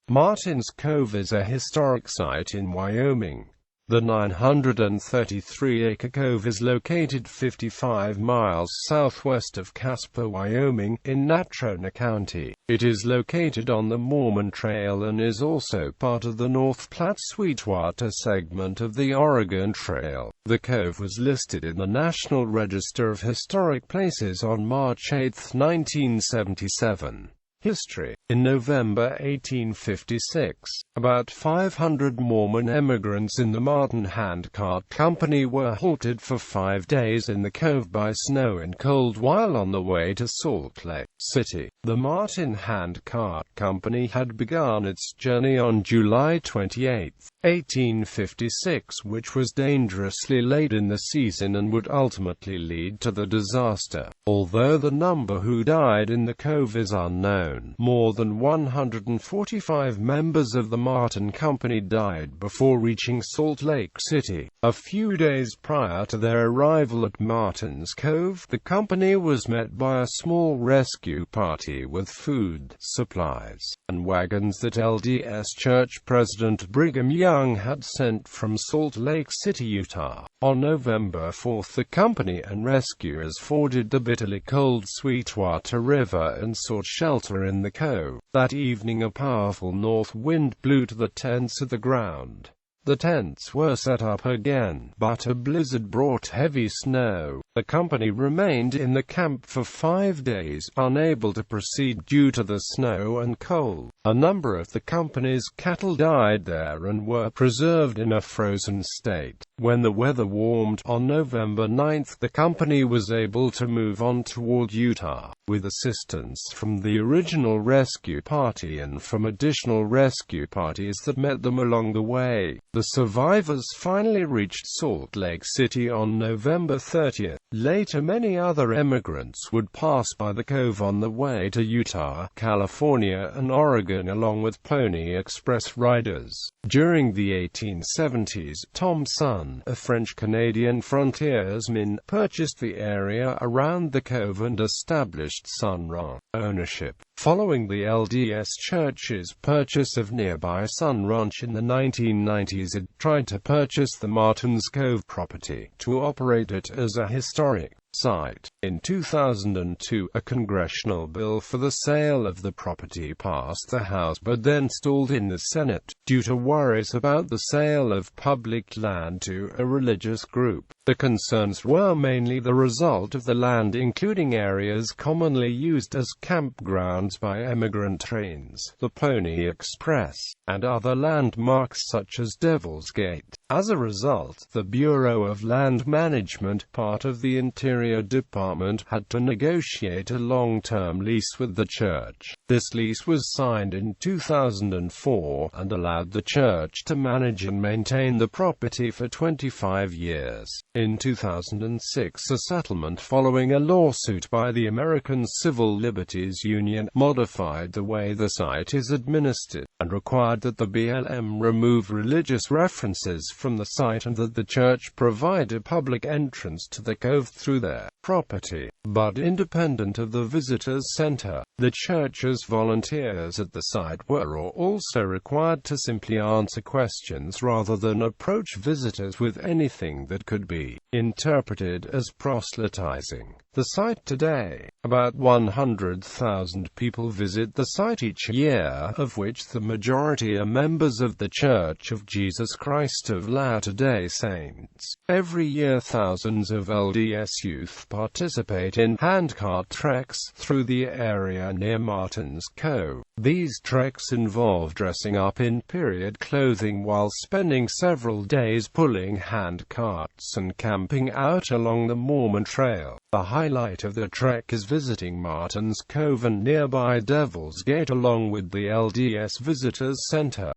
Martin's Cove is a historic site in Wyoming. The 933-acre cove is located 55 miles southwest of Casper, Wyoming, in Natrona County. It is located on the Mormon Trail and is also part of the North Platte-Sweetwater segment of the Oregon Trail. The cove was listed in the National Register of Historic Places on March 8, 1977. History. In November 1856, about 500 Mormon emigrants in the Martin Handcart Company were halted for 5 days in the cove by snow and cold while on the way to Salt Lake City. The Martin Handcart Company had begun its journey on July 28, 1856, which was dangerously late in the season and would ultimately lead to the disaster. Although the number who died in the cove is unknown, more than 145 members of the Martin Company died before reaching Salt Lake City. A few days prior to their arrival at Martin's Cove, the company was met by a small rescue party with food, supplies, and wagons that LDS Church President Brigham Young had sent from Salt Lake City, Utah. On November 4, the company and rescuers forded the bitterly cold Sweetwater River and sought shelter in the cove. That evening a powerful north wind blew the tents to the ground. The tents were set up again, but a blizzard brought heavy snow. The company remained in the camp for 5 days, unable to proceed due to the snow and cold. A number of the company's cattle died there and were preserved in a frozen state. When the weather warmed, on November 9, the company was able to move on toward Utah, with assistance from the original rescue party and from additional rescue parties that met them along the way. The survivors finally reached Salt Lake City on November 30. Later many other emigrants would pass by the cove on the way to Utah, California, and Oregon along with Pony Express riders. During the 1870s, Tom Sun, a French-Canadian frontiersman, purchased the area around the cove and established Sun Ranch ownership. Following the LDS Church's purchase of nearby Sun Ranch in the 1990s, it tried to purchase the Martin's Cove property to operate it as a historic site. In 2002, a congressional bill for the sale of the property passed the House but then stalled in the Senate, due to worries about the sale of public land to a religious group. The concerns were mainly the result of the land including areas commonly used as campgrounds by emigrant trains, the Pony Express, and other landmarks such as Devil's Gate. As a result, the Bureau of Land Management, part of the Interior Department, had to negotiate a long-term lease with the church. This lease was signed in 2004 and allowed the church to manage and maintain the property for 25 years. In 2006, a settlement following a lawsuit by the American Civil Liberties Union modified the way the site is administered, and required that the BLM remove religious references from the site and that the church provide a public entrance to the cove through their property. But independent of the visitors center, the church's volunteers at the site were also required to simply answer questions rather than approach visitors with anything that could be interpreted as proselytizing. The site today, about 100,000 people visit the site each year, of which the majority are members of the Church of Jesus Christ of Latter-day Saints. Every year thousands of LDS youth participate in handcart treks through the area near Martin's Cove. These treks involve dressing up in period clothing while spending several days pulling handcarts and camping out along the Mormon Trail. The highlight of the trek is visiting Martin's Cove and nearby Devil's Gate along with the LDS Visitors Center.